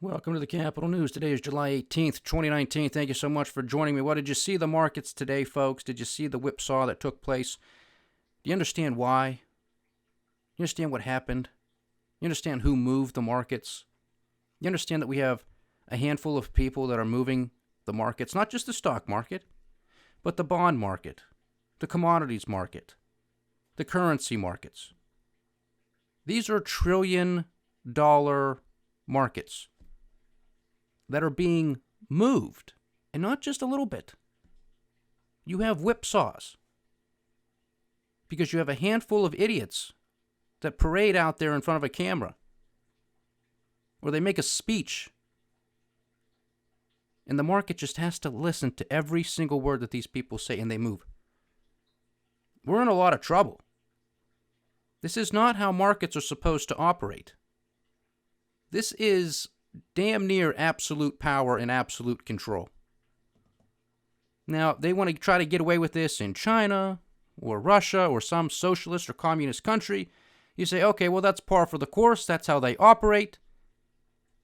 Welcome to the Capital News. Today is July 18th, 2019. Thank you so much for joining me. What did you see the markets today, folks? Did you see the whipsaw that took place? Do you understand why? You understand what happened? You understand who moved the markets? You understand that we have a handful of people that are moving the markets, not just the stock market, but the bond market, the commodities market, the currency markets. These are trillion-dollar markets that are being moved, and not just a little bit. You have whipsaws because you have a handful of idiots that parade out there in front of a camera, or they make a speech, and the market just has to listen to every single word that these people say, and they move. We're in a lot of trouble. This is not how markets are supposed to operate. This is damn near absolute power and absolute control. Now, they want to try to get away with this in China or Russia or some socialist or communist country. You say, okay, well, that's par for the course. That's how they operate.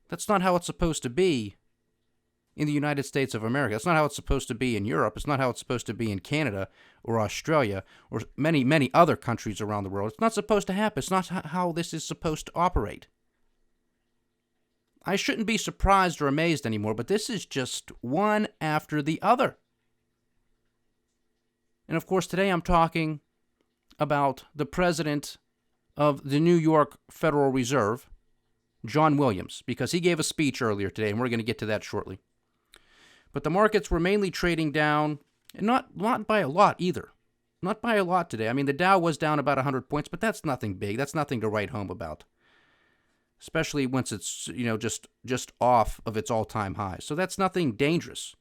That's not how it's supposed to be in the United States of America. That's not how it's supposed to be in Europe. It's not how it's supposed to be in Canada or Australia or many, many other countries around the world. It's not supposed to happen. It's not how this is supposed to operate. I shouldn't be surprised or amazed anymore, but this is just one after the other. And of course, today I'm talking about the president of the New York Federal Reserve, John Williams, because he gave a speech earlier today, and we're going to get to that shortly. But the markets were mainly trading down, and not by a lot either. Not by a lot today. I mean, the Dow was down about 100 points, but that's nothing big. That's nothing to write home about, especially once it's, just off of its all-time high. So that's nothing dangerous.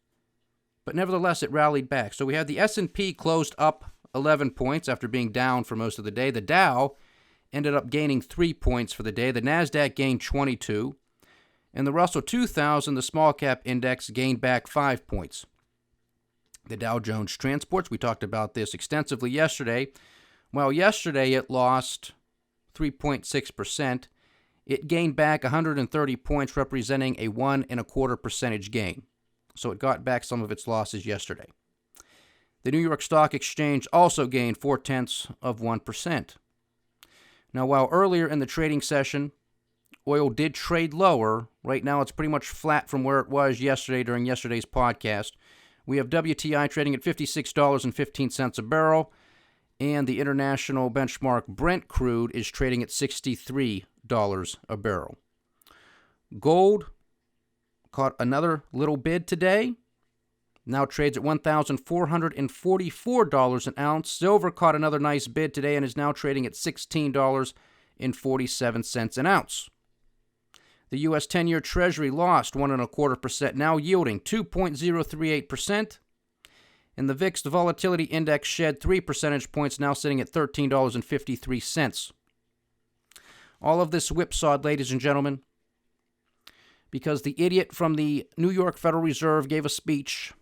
But nevertheless, it rallied back. So we had the S&P closed up 11 points after being down for most of the day. The Dow ended up gaining 3 points for the day. The NASDAQ gained 22. And the Russell 2000, the small cap index, gained back 5 points. The Dow Jones Transports, we talked about this extensively yesterday. Well, yesterday it lost 3.6%. It gained back 130 points, representing a 1.25% gain. So it got back some of its losses yesterday. The New York Stock Exchange also gained 0.4%. Now, while earlier in the trading session, oil did trade lower, right now it's pretty much flat from where it was yesterday during yesterday's podcast. We have WTI trading at $56.15 a barrel, and the international benchmark Brent crude is trading at $63 a barrel. Gold caught another little bid today. Now trades at $1,444 an ounce. Silver caught another nice bid today and is now trading at $16.47 an ounce. The U.S. 10-year Treasury lost 1.25%, now yielding 2.038%. And the VIX, the volatility index, shed 3 percentage points, now sitting at $13.53. All of this whipsawed, ladies and gentlemen, because the idiot from the New York Federal Reserve gave a speech.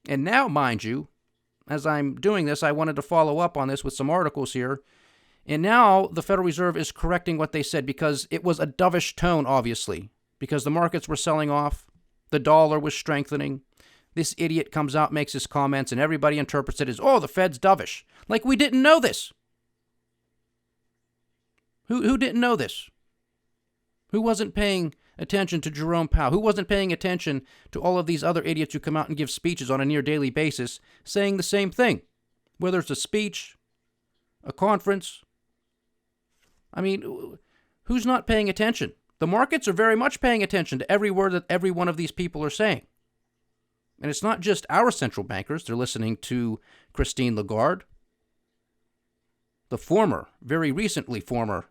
And now, mind you, as I'm doing this, I wanted to follow up on this with some articles here. And now the Federal Reserve is correcting what they said because it was a dovish tone, obviously, because the markets were selling off, the dollar was strengthening. This idiot comes out, makes his comments, and everybody interprets it as, oh, the Fed's dovish. Like we didn't know this. Who didn't know this? Who wasn't paying attention to Jerome Powell? Who wasn't paying attention to all of these other idiots who come out and give speeches on a near daily basis saying the same thing? Whether it's a speech, a conference. I mean, who's not paying attention? The markets are very much paying attention to every word that every one of these people are saying. And it's not just our central bankers. They're listening to Christine Lagarde, the very recently former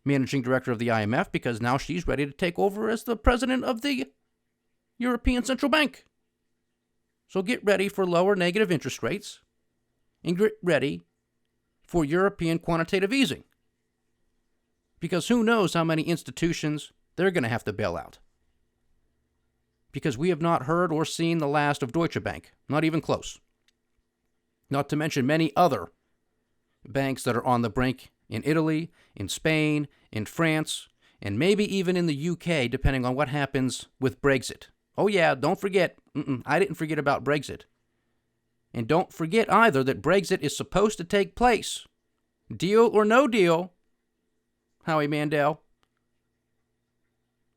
managing director of the IMF, because now she's ready to take over as the president of the European Central Bank. So get ready for lower negative interest rates and get ready for European quantitative easing. Because who knows how many institutions they're going to have to bail out. Because we have not heard or seen the last of Deutsche Bank, not even close. Not to mention many other banks that are on the brink in Italy, in Spain, in France, and maybe even in the UK, depending on what happens with Brexit. Oh yeah, don't forget, I didn't forget about Brexit. And don't forget either that Brexit is supposed to take place, deal or no deal, Howie Mandel,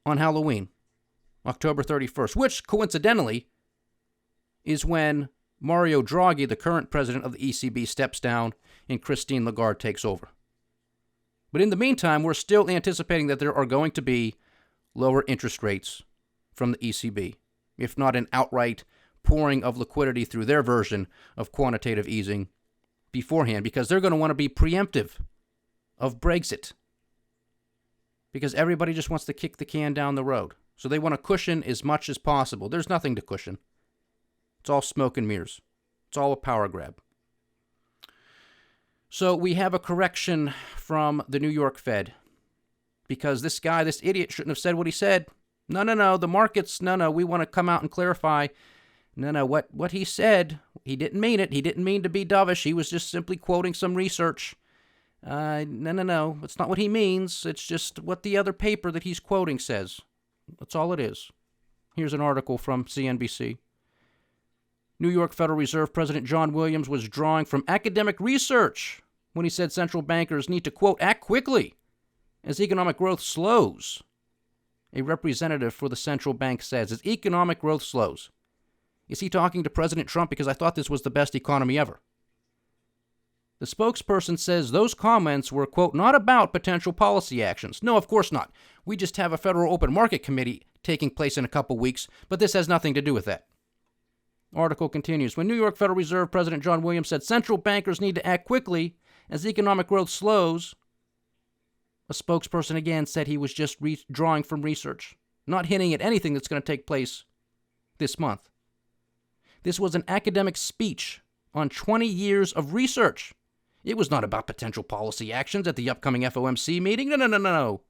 on Halloween, October 31st, which coincidentally is when Mario Draghi, the current president of the ECB, steps down and Christine Lagarde takes over. But in the meantime, we're still anticipating that there are going to be lower interest rates from the ECB, if not an outright pouring of liquidity through their version of quantitative easing beforehand, because they're going to want to be preemptive of Brexit, because everybody just wants to kick the can down the road. So they want to cushion as much as possible. There's nothing to cushion. It's all smoke and mirrors. It's all a power grab. So we have a correction from the New York Fed, because this guy, this idiot, shouldn't have said what he said. No, the markets, no, we want to come out and clarify. No, what he said, he didn't mean it. He didn't mean to be dovish. He was just simply quoting some research. No, it's not what he means. It's just what the other paper that he's quoting says. That's all it is. Here's an article from CNBC. New York Federal Reserve President John Williams was drawing from academic research when he said central bankers need to, quote, act quickly as economic growth slows. A representative for the central bank says as economic growth slows. Is he talking to President Trump? Because I thought this was the best economy ever. The spokesperson says those comments were, quote, not about potential policy actions. No, of course not. We just have a Federal Open Market Committee taking place in a couple weeks, but this has nothing to do with that. Article continues. When New York Federal Reserve President John Williams said central bankers need to act quickly as economic growth slows, a spokesperson again said he was just drawing from research, not hinting at anything that's going to take place this month. This was an academic speech on 20 years of research. It was not about potential policy actions at the upcoming FOMC meeting. No.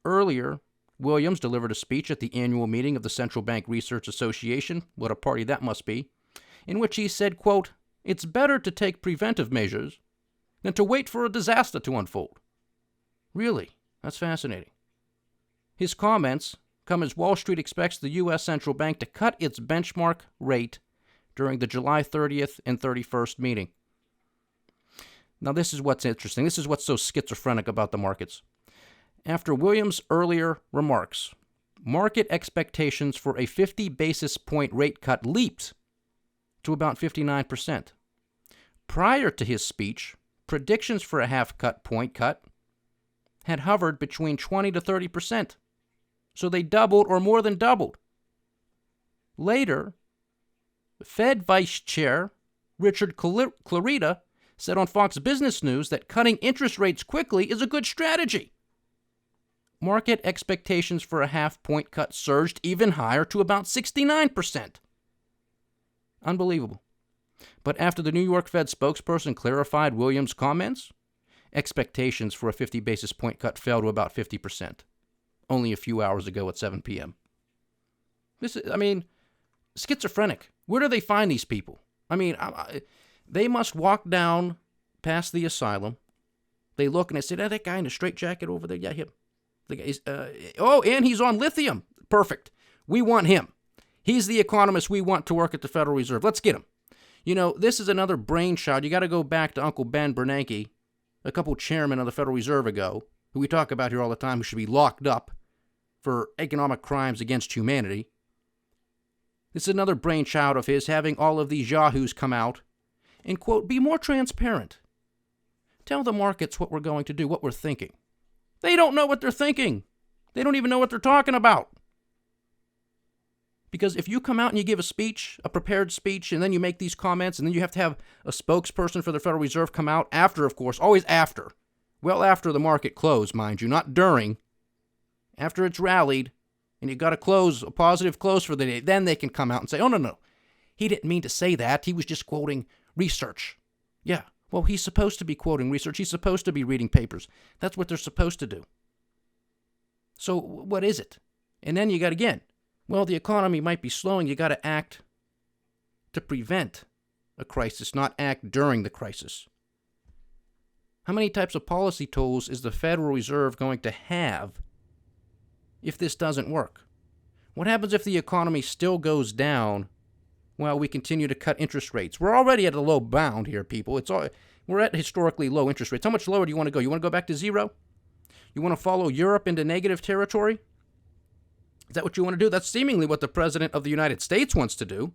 Earlier, Williams delivered a speech at the annual meeting of the Central Bank Research Association, what a party that must be, in which he said, quote, it's better to take preventive measures than to wait for a disaster to unfold. Really? That's fascinating. His comments come as Wall Street expects the U.S. Central Bank to cut its benchmark rate during the July 30th and 31st meeting. Now, this is what's interesting. This is what's so schizophrenic about the markets. After Williams' earlier remarks, market expectations for a 50 basis point rate cut leaped to about 59%. Prior to his speech, predictions for a half-point cut had hovered between 20 to 30%. So they doubled or more than doubled. Later, Fed Vice Chair Richard Clarida said on Fox Business News that cutting interest rates quickly is a good strategy. Market expectations for a half-point cut surged even higher to about 69%. Unbelievable. But after the New York Fed spokesperson clarified Williams' comments, expectations for a 50 basis point cut fell to about 50%, only a few hours ago at 7 p.m. This is, schizophrenic. Where do they find these people? They must walk down past the asylum. They look and they say, that guy in the straitjacket over there, yeah, him. The guy's, and he's on lithium. Perfect. We want him. He's the economist we want to work at the Federal Reserve. Let's get him. This is another brainchild. You got to go back to Uncle Ben Bernanke, a couple chairmen of the Federal Reserve ago, who we talk about here all the time, who should be locked up for economic crimes against humanity. This is another brainchild of his, having all of these yahoos come out and, quote, be more transparent. Tell the markets what we're going to do, what we're thinking. They don't know what they're thinking. They don't even know what they're talking about. Because if you come out and you give a speech, a prepared speech, and then you make these comments, and then you have to have a spokesperson for the Federal Reserve come out after, of course, always after. Well, after the market closed, mind you, not during. After it's rallied, and you've got a positive close for the day, then they can come out and say, oh, no. He didn't mean to say that. He was just quoting research. Yeah, well, he's supposed to be quoting research. He's supposed to be reading papers. That's what they're supposed to do. So what is it? And then you got, again, well, the economy might be slowing. You got to act to prevent a crisis, not act during the crisis. How many types of policy tools is the Federal Reserve going to have if this doesn't work? What happens if the economy still goes down while we continue to cut interest rates? We're already at a low bound here, people. We're at historically low interest rates. How much lower do you want to go? You want to go back to zero? You want to follow Europe into negative territory? Is that what you want to do? That's seemingly what the President of the United States wants to do.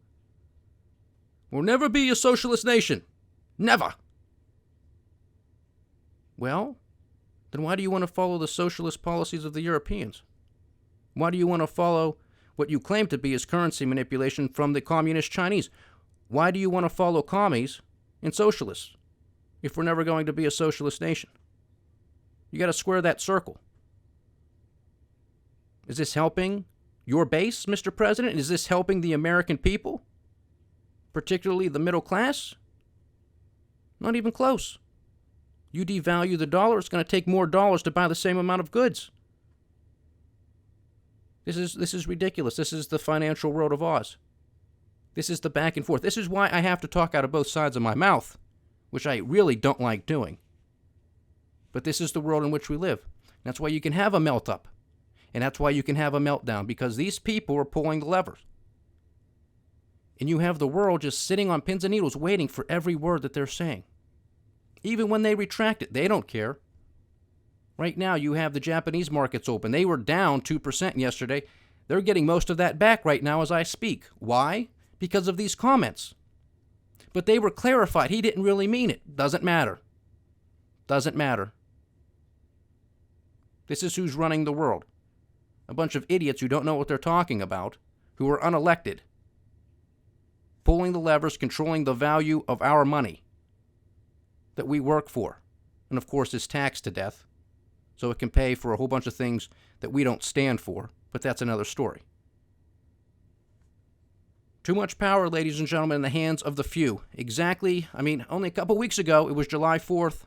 We'll never be a socialist nation. Never. Well, then why do you want to follow the socialist policies of the Europeans? Why do you want to follow what you claim to be as currency manipulation from the communist Chinese? Why do you want to follow commies and socialists if we're never going to be a socialist nation? You got to square that circle. Is this helping your base, Mr. President? Is this helping the American people, particularly the middle class? Not even close. You devalue the dollar, it's going to take more dollars to buy the same amount of goods. This is ridiculous. This is the financial world of Oz. This is the back and forth. This is why I have to talk out of both sides of my mouth, which I really don't like doing. But this is the world in which we live. That's why you can have a melt-up. And that's why you can have a meltdown, because these people are pulling the levers. And you have the world just sitting on pins and needles waiting for every word that they're saying. Even when they retract it, they don't care. Right now, you have the Japanese markets open. They were down 2% yesterday. They're getting most of that back right now as I speak. Why? Because of these comments. But they were clarified. He didn't really mean it. Doesn't matter. Doesn't matter. This is who's running the world. A bunch of idiots who don't know what they're talking about, who are unelected, pulling the levers, controlling the value of our money that we work for, and of course is taxed to death, so it can pay for a whole bunch of things that we don't stand for, but that's another story. Too much power, ladies and gentlemen, in the hands of the few. Only a couple weeks ago, it was July 4th,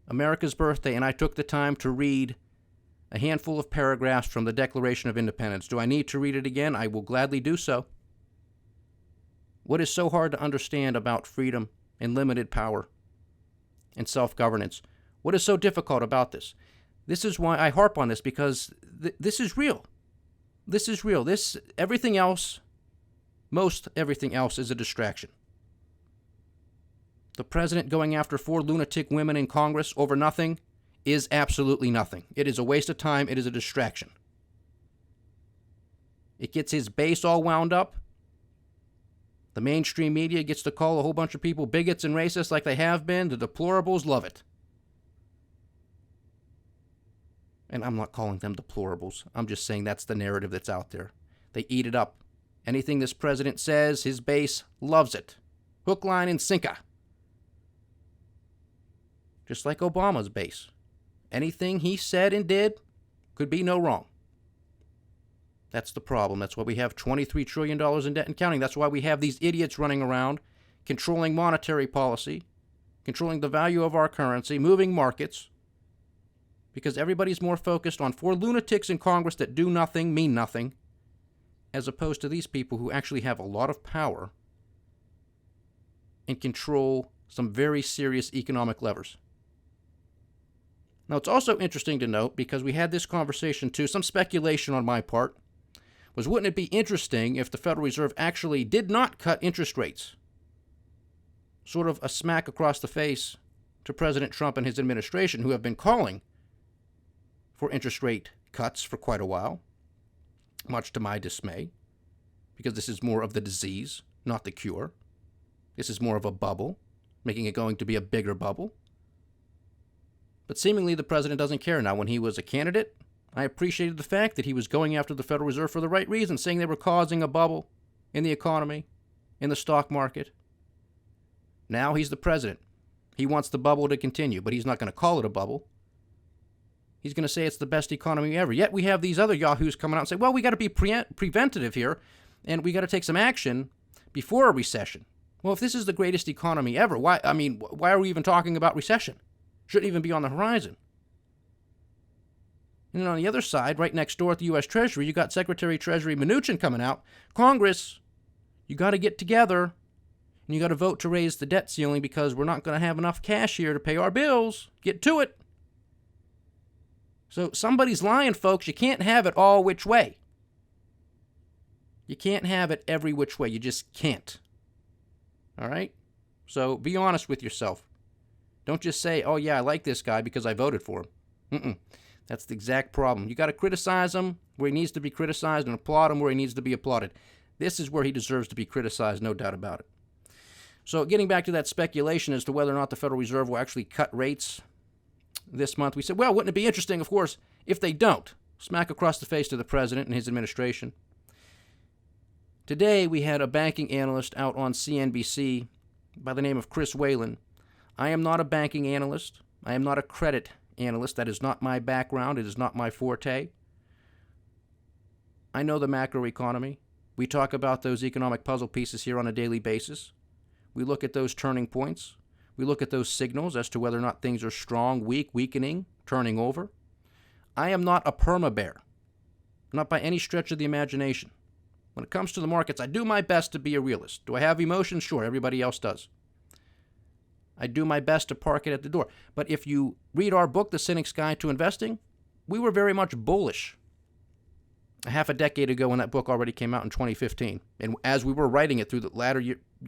America's birthday, and I took the time to read a handful of paragraphs from the Declaration of Independence. Do I need to read it again? I will gladly do so. What is so hard to understand about freedom and limited power and self-governance? What is so difficult about this? This is why I harp on this, because this is real. This is real. Everything else, most everything else is a distraction. The president going after 4 lunatic women in Congress over nothing is absolutely nothing. It is a waste of time. It is a distraction. It gets his base all wound up. The mainstream media gets to call a whole bunch of people bigots and racists like they have been. The deplorables love it. And I'm not calling them deplorables. I'm just saying that's the narrative that's out there. They eat it up. Anything this president says, his base loves it. Hook, line, and sinker. Just like Obama's base. Anything he said and did could be no wrong. That's the problem. That's why we have $23 trillion in debt and counting. That's why we have these idiots running around controlling monetary policy, controlling the value of our currency, moving markets, because everybody's more focused on 4 lunatics in Congress that do nothing, mean nothing, as opposed to these people who actually have a lot of power and control some very serious economic levers. Now, it's also interesting to note, because we had this conversation too, some speculation on my part, was wouldn't it be interesting if the Federal Reserve actually did not cut interest rates? Sort of a smack across the face to President Trump and his administration, who have been calling for interest rate cuts for quite a while, much to my dismay, because this is more of the disease, not the cure. This is more of a bubble, making it going to be a bigger bubble. But seemingly the president doesn't care. Now, when he was a candidate, I appreciated the fact that he was going after the Federal Reserve for the right reason, saying they were causing a bubble in the economy, in the stock market. Now he's the president. He wants the bubble to continue, but he's not going to call it a bubble. He's going to say it's the best economy ever. Yet we have these other yahoos coming out and say, well, we got to be preventative here, and we got to take some action before a recession. Well, if this is the greatest economy ever, why are we even talking about recession? Shouldn't even be on the horizon. And then on the other side, right next door at the U.S. Treasury, you got Secretary Treasury Mnuchin coming out. Congress, you got to get together And you got to vote to raise the debt ceiling because we're not going to have enough cash here to pay our bills. Get to it. So somebody's lying, folks. You can't have it all which way. You can't have it every which way. You just can't. All right? So be honest with yourself. Don't just say, oh, yeah, I like this guy because I voted for him. That's the exact problem. You got to criticize him where he needs to be criticized and applaud him where he needs to be applauded. This is where he deserves to be criticized, no doubt about it. So getting back to that speculation as to whether or not the Federal Reserve will actually cut rates this month, we said, well, wouldn't it be interesting, of course, if they don't? Smack across the face to the president and his administration. Today, we had a banking analyst out on CNBC by the name of Chris Whalen. I am not a banking analyst. I am not a credit analyst. That is not my background. It is not my forte. I know the macroeconomy. We talk about those economic puzzle pieces here on a daily basis. We look at those turning points. We look at those signals as to whether or not things are strong, weak, weakening, turning over. I am not a perma-bear, not by any stretch of the imagination. When it comes to the markets, I do my best to be a realist. Do I have emotions? Sure, everybody else does. I do my best to park it at the door. But if you read our book, The Cynic's Guide to Investing, we were very much bullish a half a decade ago when that book already came out in 2015. And as we were writing it through the latter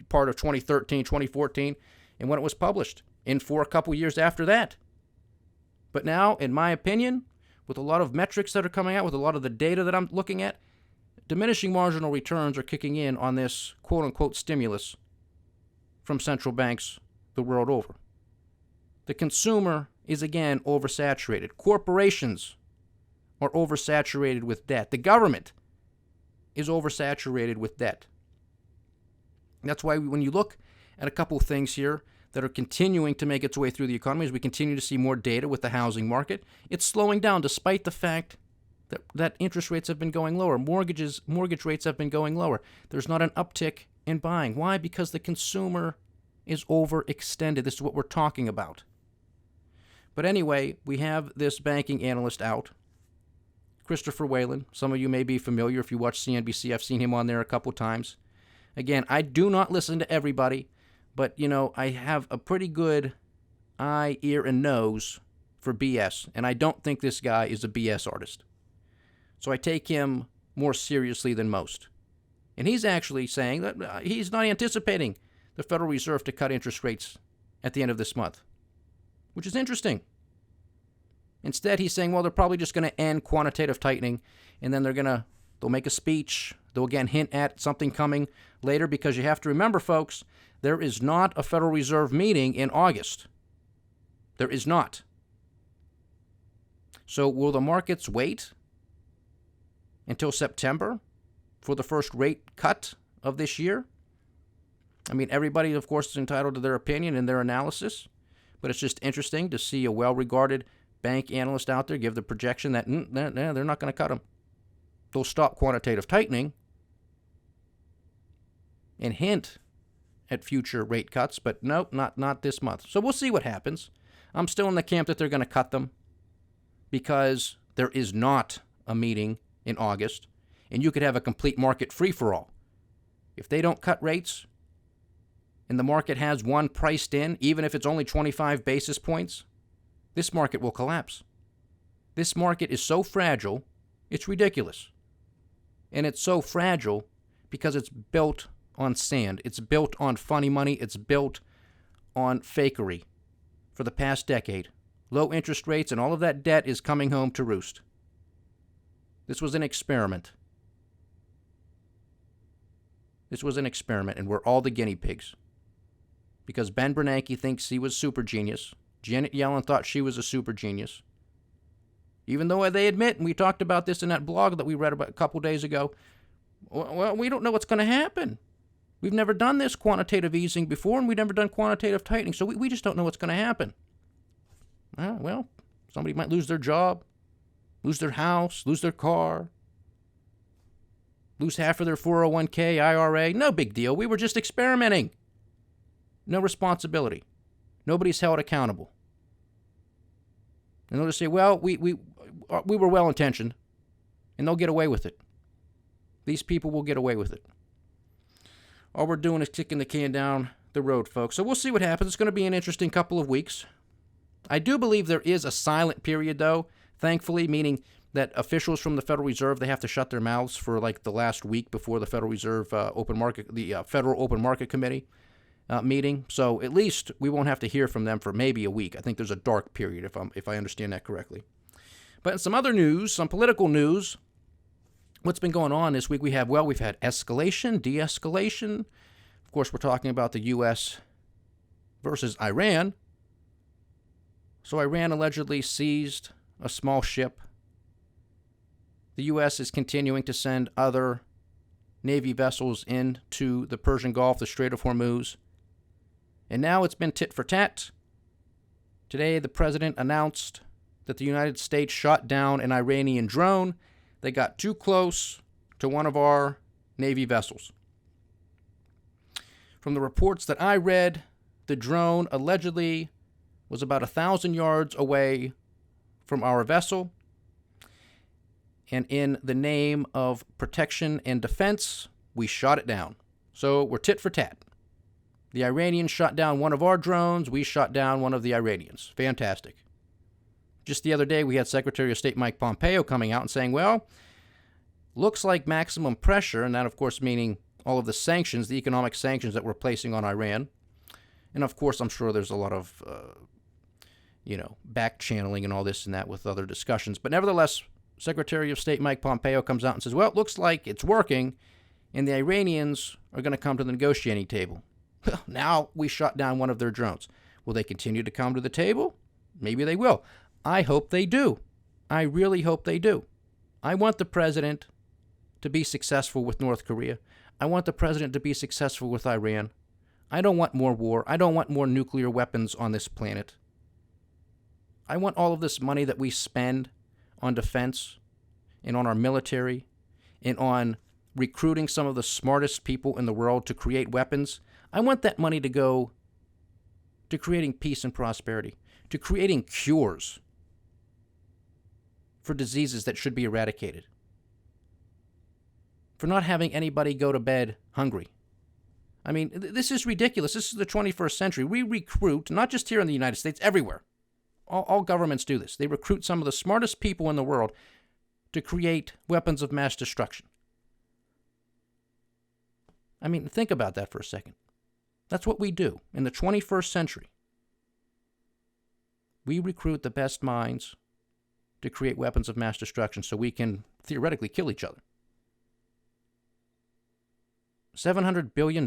part of 2013, 2014, and when it was published, and for a couple years after that. But now, in my opinion, with a lot of metrics that are coming out, with a lot of the data that I'm looking at, diminishing marginal returns are kicking in on this quote-unquote stimulus from central banks the world over. The consumer is again oversaturated. Corporations are oversaturated with debt. The government is oversaturated with debt. That's why when you look at a couple of things here that are continuing to make its way through the economy, as we continue to see more data with the housing market, it's slowing down despite the fact that interest rates have been going lower. Mortgage rates have been going lower. There's not an uptick in buying. Why? Because the consumer is overextended. This is what we're talking about. But anyway, we have this banking analyst out, Christopher Whalen. Some of you may be familiar if you watch CNBC. I've seen him on there a couple times. Again, I do not listen to everybody, but, I have a pretty good eye, ear, and nose for BS, and I don't think this guy is a BS artist. So I take him more seriously than most. And he's actually saying that he's not anticipating the Federal Reserve to cut interest rates at the end of this month, which is interesting. Instead, he's saying, well, they're probably just going to end quantitative tightening, and then they'll make a speech. They'll again hint at something coming later, because you have to remember, folks, there is not a Federal Reserve meeting in August. There is not. So will the markets wait until September for the first rate cut of this year? I mean, everybody, of course, is entitled to their opinion and their analysis, but it's just interesting to see a well-regarded bank analyst out there give the projection that they're not going to cut them. They'll stop quantitative tightening and hint at future rate cuts, but nope, not this month. So we'll see what happens. I'm still in the camp that they're going to cut them because there is not a meeting in August, and you could have a complete market free-for-all. If they don't cut rates and the market has one priced in, even if it's only 25 basis points, this market will collapse. This market is so fragile, it's ridiculous. And it's so fragile because it's built on sand. It's built on funny money. It's built on fakery for the past decade. Low interest rates and all of that debt is coming home to roost. This was an experiment. This was an experiment, and we're all the guinea pigs. Because Ben Bernanke thinks he was super genius. Janet Yellen thought she was a super genius. Even though they admit, and we talked about this in that blog that we read about a couple days ago, well, we don't know what's going to happen. We've never done this quantitative easing before, and we've never done quantitative tightening, so we just don't know what's going to happen. Well, somebody might lose their job, lose their house, lose their car, lose half of their 401k, IRA. No big deal. We were just experimenting. No responsibility. Nobody's held accountable. And they'll just say, well, we were well-intentioned, and they'll get away with it. These people will get away with it. all we're doing is kicking the can down the road, folks. So we'll see what happens. It's going to be an interesting couple of weeks. I do believe there is a silent period, though, thankfully, meaning that officials from the Federal Reserve, they have to shut their mouths for like the last week before the Federal Reserve Federal Open Market Committee meeting. So at least we won't have to hear from them for maybe a week. I think there's a dark period, if I understand that correctly. But in some other news, some political news, what's been going on this week? We've had escalation, de-escalation. Of course, we're talking about the U.S. versus Iran. So Iran allegedly seized a small ship. The U.S. is continuing to send other Navy vessels into the Persian Gulf, the Strait of Hormuz. And now it's been tit for tat. Today, the president announced that the United States shot down an Iranian drone. They got too close to one of our Navy vessels. From the reports that I read, the drone allegedly was about 1,000 yards away from our vessel. And in the name of protection and defense, we shot it down. So we're tit for tat. The Iranians shot down one of our drones. We shot down one of the Iranians. Fantastic. Just the other day, we had Secretary of State Mike Pompeo coming out and saying, well, looks like maximum pressure, and that, of course, meaning all of the sanctions, the economic sanctions that we're placing on Iran. And, of course, I'm sure there's a lot of, back channeling and all this and that with other discussions. But nevertheless, Secretary of State Mike Pompeo comes out and says, well, it looks like it's working, and the Iranians are going to come to the negotiating table. Now we shot down one of their drones. Will they continue to come to the table? Maybe they will. I hope they do. I really hope they do. I want the president to be successful with North Korea. I want the president to be successful with Iran. I don't want more war. I don't want more nuclear weapons on this planet. I want all of this money that we spend on defense and on our military and on recruiting some of the smartest people in the world to create weapons. I want that money to go to creating peace and prosperity, to creating cures for diseases that should be eradicated, for not having anybody go to bed hungry. I mean, this is ridiculous. This is the 21st century. We recruit, not just here in the United States, everywhere. All governments do this. They recruit some of the smartest people in the world to create weapons of mass destruction. I mean, think about that for a second. That's what we do in the 21st century. We recruit the best minds to create weapons of mass destruction so we can theoretically kill each other. $700 billion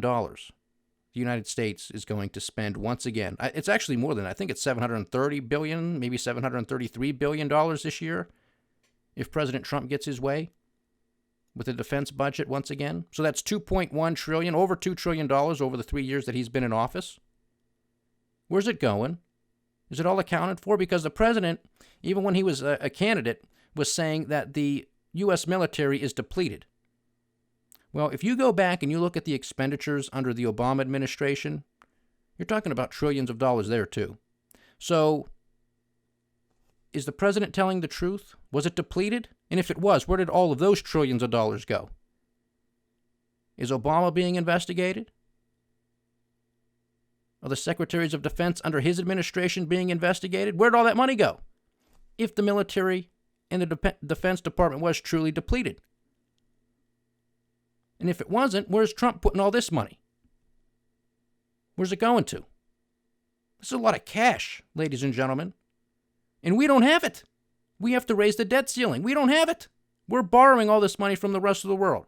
the United States is going to spend once again. It's actually more than that. I think it's $730 billion, maybe $733 billion this year if President Trump gets his way with the defense budget once again. So that's $2.1 trillion, over $2 trillion over the 3 years that he's been in office. Where's it going? Is it all accounted for? Because the president, even when he was a candidate, was saying that the U.S. military is depleted. Well, if you go back and you look at the expenditures under the Obama administration, you're talking about trillions of dollars there too. So, is the president telling the truth? Was it depleted? And if it was, where did all of those trillions of dollars go? Is Obama being investigated? Are the secretaries of defense under his administration being investigated? Where did all that money go? If the military and the Defense Department was truly depleted. And if it wasn't, where's Trump putting all this money? Where's it going to? This is a lot of cash, ladies and gentlemen. And we don't have it. We have to raise the debt ceiling. We don't have it. We're borrowing all this money from the rest of the world.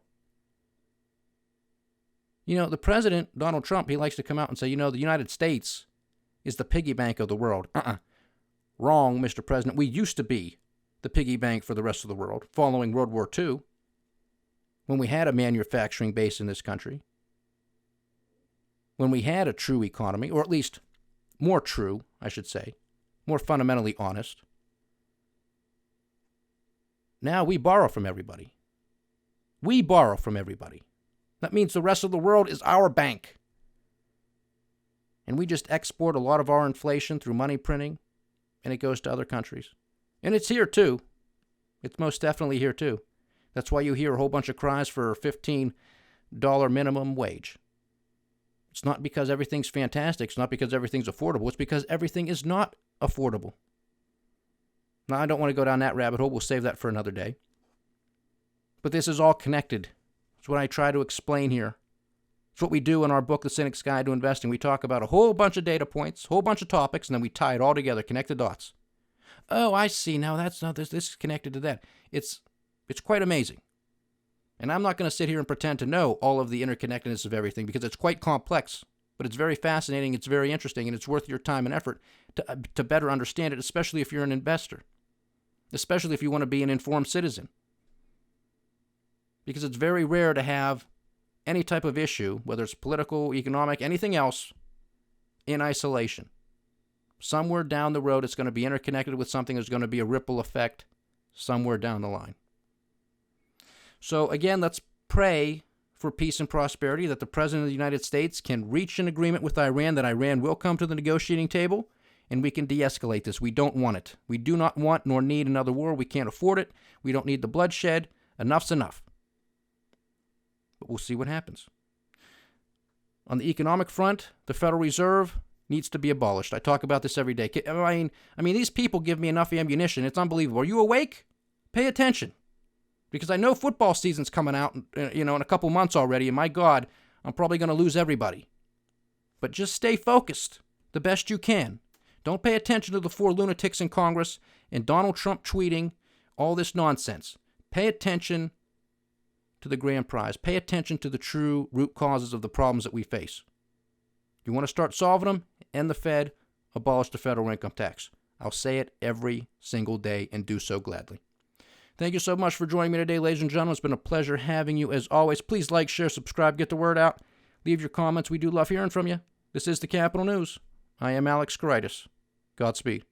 You know, the president, Donald Trump, he likes to come out and say, the United States is the piggy bank of the world. Wrong, Mr. President. We used to be the piggy bank for the rest of the world following World War II, when we had a manufacturing base in this country, when we had a true economy, or at least more true, I should say, more fundamentally honest. Now we borrow from everybody. We borrow from everybody. That means the rest of the world is our bank. And we just export a lot of our inflation through money printing, and it goes to other countries. And it's here too. It's most definitely here too. That's why you hear a whole bunch of cries for a $15 minimum wage. It's not because everything's fantastic. It's not because everything's affordable. It's because everything is not affordable. Now, I don't want to go down that rabbit hole. We'll save that for another day. But this is all connected. It's what I try to explain here. It's what we do in our book, The Cynic's Guide to Investing. We talk about a whole bunch of data points, a whole bunch of topics, and then we tie it all together, connect the dots. Oh, I see. Now that's not this. This is connected to that. It's quite amazing. And I'm not going to sit here and pretend to know all of the interconnectedness of everything because it's quite complex, but it's very fascinating, it's very interesting, and it's worth your time and effort to better understand it, especially if you're an investor, especially if you want to be an informed citizen. Because it's very rare to have any type of issue, whether it's political, economic, anything else, in isolation. Somewhere down the road, it's going to be interconnected with something. There's going to be a ripple effect somewhere down the line. So again, let's pray for peace and prosperity, that the President of the United States can reach an agreement with Iran, that Iran will come to the negotiating table, and we can de-escalate this. We don't want it. We do not want nor need another war. We can't afford it. We don't need the bloodshed. Enough's enough. But we'll see what happens. On the economic front, the Federal Reserve needs to be abolished. I talk about this every day. I mean, these people give me enough ammunition. It's unbelievable. Are you awake? Pay attention. Because I know football season's coming out, in a couple months already, and my God, I'm probably going to lose everybody. But just stay focused the best you can. Don't pay attention to the 4 lunatics in Congress and Donald Trump tweeting all this nonsense. Pay attention to the grand prize. Pay attention to the true root causes of the problems that we face. You want to start solving them? End the Fed, abolish the federal income tax. I'll say it every single day and do so gladly. Thank you so much for joining me today, ladies and gentlemen. It's been a pleasure having you as always. Please like, share, subscribe, get the word out. Leave your comments. We do love hearing from you. This is the Capital News. I am Alex Karitis. Godspeed.